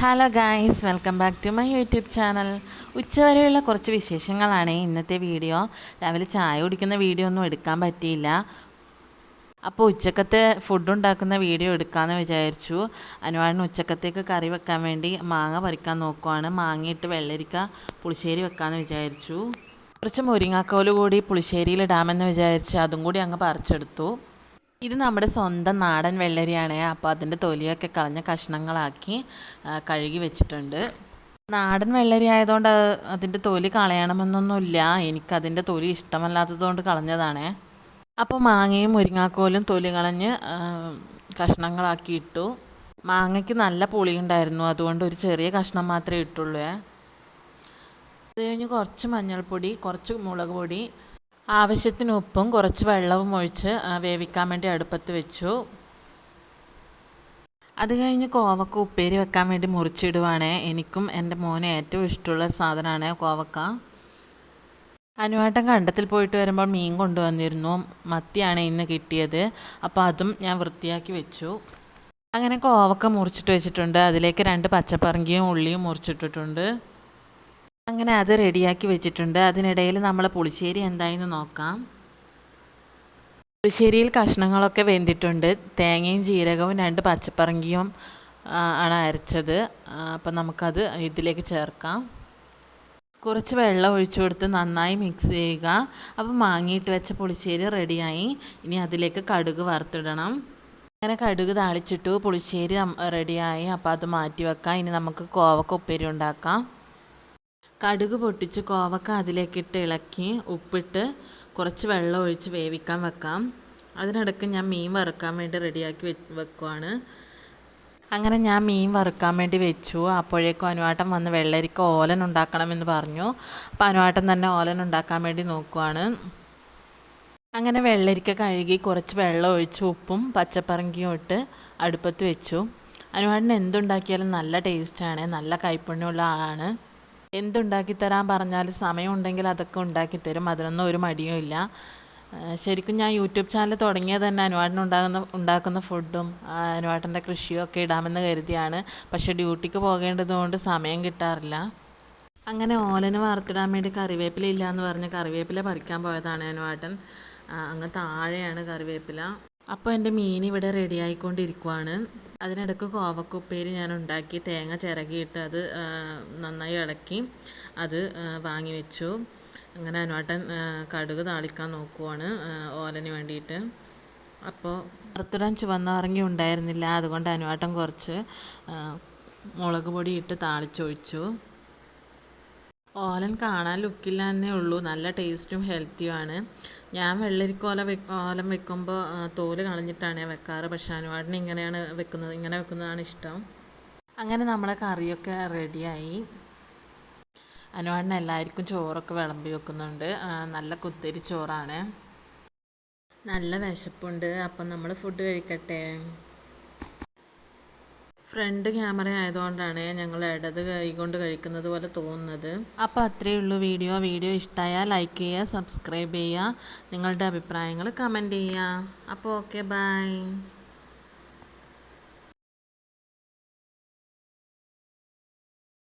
Hello guys, welcome back to my YouTube channel. ഉച്ചവരെയുള്ള കുറച്ച് വിശേഷങ്ങളാണ് ഇന്നത്തെ വീഡിയോ. രാവിലെ ചായ കുടിക്കുന്ന വീഡിയോ ഒന്നും എടുക്കാൻ പറ്റിയില്ല. അപ്പോൾ ഉച്ചക്കത്തെ ഫുഡ് ഉണ്ടാക്കുന്ന വീഡിയോ എടുക്കാമെന്ന് വിചാരിച്ചു. അനുവാടിന് ഉച്ചക്കത്തേക്ക് കറി വെക്കാൻ വേണ്ടി മാങ്ങ പറിക്കാൻ നോക്കുവാണ്. മാങ്ങയിട്ട് വെള്ളരിക്ക പുളിശ്ശേരി വെക്കാമെന്ന് വിചാരിച്ചു. കുറച്ച് മുരിങ്ങാക്കോല് കൂടി പുളിശ്ശേരിയിലിടാമെന്ന് വിചാരിച്ച് അതും കൂടി അങ്ങ് പറിച്ചെടുത്തു. ഇത് നമ്മുടെ സ്വന്തം നാടൻ വെള്ളരിയാണ്. അപ്പോൾ അതിൻ്റെ തൊലിയൊക്കെ കളഞ്ഞ കഷ്ണങ്ങളാക്കി കഴുകി വെച്ചിട്ടുണ്ട്. നാടൻ വെള്ളരി ആയതുകൊണ്ട് അതിൻ്റെ തൊലി കളയണമെന്നൊന്നുമില്ല. എനിക്കതിൻ്റെ തൊലി ഇഷ്ടമല്ലാത്തതുകൊണ്ട് കളഞ്ഞതാണേ. അപ്പോൾ മാങ്ങയും മുരിങ്ങാക്കോലും തൊലി കളഞ്ഞ് കഷ്ണങ്ങളാക്കി ഇട്ടു. മാങ്ങയ്ക്ക് നല്ല പുളിയുണ്ടായിരുന്നു, അതുകൊണ്ട് ഒരു ചെറിയ കഷ്ണം മാത്രമേ ഇട്ടുള്ളൂ. അത് കഴിഞ്ഞ് കുറച്ച് മഞ്ഞൾപ്പൊടി, കുറച്ച് മുളക് പൊടി, ആവശ്യത്തിന് ഉപ്പും കുറച്ച് വെള്ളവും ഒഴിച്ച് വേവിക്കാൻ വേണ്ടി അടുപ്പത്ത് വെച്ചു. അത് കഴിഞ്ഞ് കോവക്ക ഉപ്പേരി വെക്കാൻ വേണ്ടി മുറിച്ചിടുവാണ്. എനിക്കും എൻ്റെ മോനും ഏറ്റവും ഇഷ്ടമുള്ള സാധനമാണ് കോവക്ക. അനുവാട്ടം കണ്ടത്തിൽ പോയിട്ട് വരുമ്പോൾ മീൻ കൊണ്ടുവന്നിരുന്നു. മത്തിയാണ് ഇന്ന് കിട്ടിയത്. അപ്പോൾ അതും ഞാൻ വൃത്തിയാക്കി വെച്ചു. അങ്ങനെ കോവക്ക മുറിച്ചിട്ട് വെച്ചിട്ടുണ്ട്. അതിലേക്ക് 2 പച്ചപ്പറങ്കിയും ഉള്ളിയും മുറിച്ചിട്ടിട്ടുണ്ട്. അങ്ങനെ അത് റെഡിയാക്കി വെച്ചിട്ടുണ്ട്. അതിനിടയിൽ നമ്മൾ പുളിശ്ശേരി എന്തായെന്ന് നോക്കാം. പുളിശ്ശേരിയിൽ കഷ്ണങ്ങളൊക്കെ വെന്തിട്ടുണ്ട്. തേങ്ങയും ജീരകവും 2 പച്ചപ്പറങ്കിയും ആണ് അരച്ചത്. അപ്പം നമുക്കത് ഇതിലേക്ക് ചേർക്കാം. കുറച്ച് വെള്ളം ഒഴിച്ചു കൊടുത്ത് നന്നായി മിക്സ് ചെയ്യുക. അപ്പം മാങ്ങിയിട്ട് വെച്ച പുളിശ്ശേരി റെഡിയായി. ഇനി അതിലേക്ക് കടുക് വറുത്തിടണം. അങ്ങനെ കടുക് താളിച്ചിട്ടു. പുളിശ്ശേരി റെഡിയായി. അപ്പോൾ അത് മാറ്റി വെക്കാം. ഇനി നമുക്ക് കോവക്ക ഉപ്പേരി ഉണ്ടാക്കാം. കടുക് പൊട്ടിച്ച് കോവക്ക അതിലേക്കിട്ട് ഇളക്കി ഉപ്പിട്ട് കുറച്ച് വെള്ളം ഒഴിച്ച് വേവിക്കാൻ വെക്കാം. അതിനിടയ്ക്ക് ഞാൻ മീൻ വറുക്കാൻ വേണ്ടി റെഡിയാക്കി വെക്കുവാണ്. അങ്ങനെ ഞാൻ മീൻ വറുക്കാൻ വേണ്ടി വെച്ചു. അപ്പോഴേക്കും അനുവാട്ടം വന്ന് വെള്ളരിക്ക ഓലൻ ഉണ്ടാക്കണമെന്ന് പറഞ്ഞു. അപ്പോൾ അനുവാട്ടം തന്നെ ഓലൻ ഉണ്ടാക്കാൻ വേണ്ടി നോക്കുവാണ്. അങ്ങനെ വെള്ളരിക്ക കഴുകി കുറച്ച് വെള്ളം ഒഴിച്ച് ഉപ്പും പച്ചപ്പറങ്കിയും ഇട്ട് അടുപ്പത്ത് വെച്ചു. അനുവാട്ടിന് എന്തുണ്ടാക്കിയാലും നല്ല ടേസ്റ്റാണ്. നല്ല കൈപ്പുണ്യമുള്ള ആളാണ്. എന്തുണ്ടാക്കി തരാൻ പറഞ്ഞാൽ സമയമുണ്ടെങ്കിൽ അതൊക്കെ ഉണ്ടാക്കിത്തരും. അതിനൊന്നും ഒരു മടിയും ഇല്ല. ശരിക്കും ഞാൻ യൂട്യൂബ് ചാനൽ തുടങ്ങിയത് തന്നെ ഉണ്ടാക്കുന്ന ഫുഡും അനുവാട്ടൻ്റെ കൃഷിയും ഒക്കെ ഇടാമെന്ന് കരുതിയാണ്. പക്ഷേ ഡ്യൂട്ടിക്ക് പോകേണ്ടതുകൊണ്ട് സമയം കിട്ടാറില്ല. അങ്ങനെ ഓലന് വറുത്തിടാൻ വേണ്ടി കറിവേപ്പില ഇല്ല എന്ന് പറഞ്ഞ് കറിവേപ്പില പറിക്കാൻ പോയതാണ് അനുവാട്ടൻ. അങ്ങ് താഴെയാണ് കറിവേപ്പില. അപ്പോൾ എൻ്റെ മീൻ ഇവിടെ റെഡി ആയിക്കൊണ്ടിരിക്കുവാണ്. അതിനിടയ്ക്ക് കോവക്ക ഉപ്പേരി ഞാൻ ഉണ്ടാക്കി തേങ്ങ ചിരകിയിട്ട് അത് നന്നായി ഇളക്കി അത് വാങ്ങി വെച്ചു. അങ്ങനെ അനുവാട്ടൻ കടുക് താളിക്കാൻ നോക്കുവാണ് ഓലന് വേണ്ടിയിട്ട്. അപ്പോൾ വറുത്തിടാൻ ചുവന്നറങ്ങി ഉണ്ടായിരുന്നില്ല. അതുകൊണ്ട് അനുവാട്ടൻ കുറച്ച് മുളക് പൊടി ഇട്ട് താളിച്ചൊഴിച്ചു. ഓലൻ കാണാൻ ലുക്കില്ല എന്നേ ഉള്ളൂ. നല്ല ടേസ്റ്റും ഹെൽത്തിയുമാണ്. ഞാൻ വെള്ളരിക്കോലൻ വെക്കുമ്പോൾ തോല് കളഞ്ഞിട്ടാണ് വെക്കാറ്. പക്ഷേ അനുവാടിന് ഇങ്ങനെ വെക്കുന്നതാണ് ഇഷ്ടം. അങ്ങനെ നമ്മളെ കറിയൊക്കെ റെഡിയായി. അനുവാടിന് എല്ലാവർക്കും ചോറൊക്കെ വിളമ്പി വെക്കുന്നുണ്ട്. നല്ല കുത്തരി ചോറാണ്. നല്ല വിശപ്പുണ്ട്. അപ്പം നമ്മൾ ഫുഡ് കഴിക്കട്ടെ. ഫ്രണ്ട് ക്യാമറ ആയതുകൊണ്ടാണ് ഞങ്ങൾ ഇടത് കൈ കൊണ്ട് കഴിക്കുന്നത് പോലെ തോന്നുന്നത്. അപ്പോൾ അത്രയേ ഉള്ളൂ വീഡിയോ ഇഷ്ടമായാൽ ലൈക്ക് ചെയ്യുക, സബ്സ്ക്രൈബ് ചെയ്യുക, നിങ്ങളുടെ അഭിപ്രായങ്ങൾ കമൻറ്റ് ചെയ്യുക. അപ്പോൾ ഓക്കെ, ബൈ.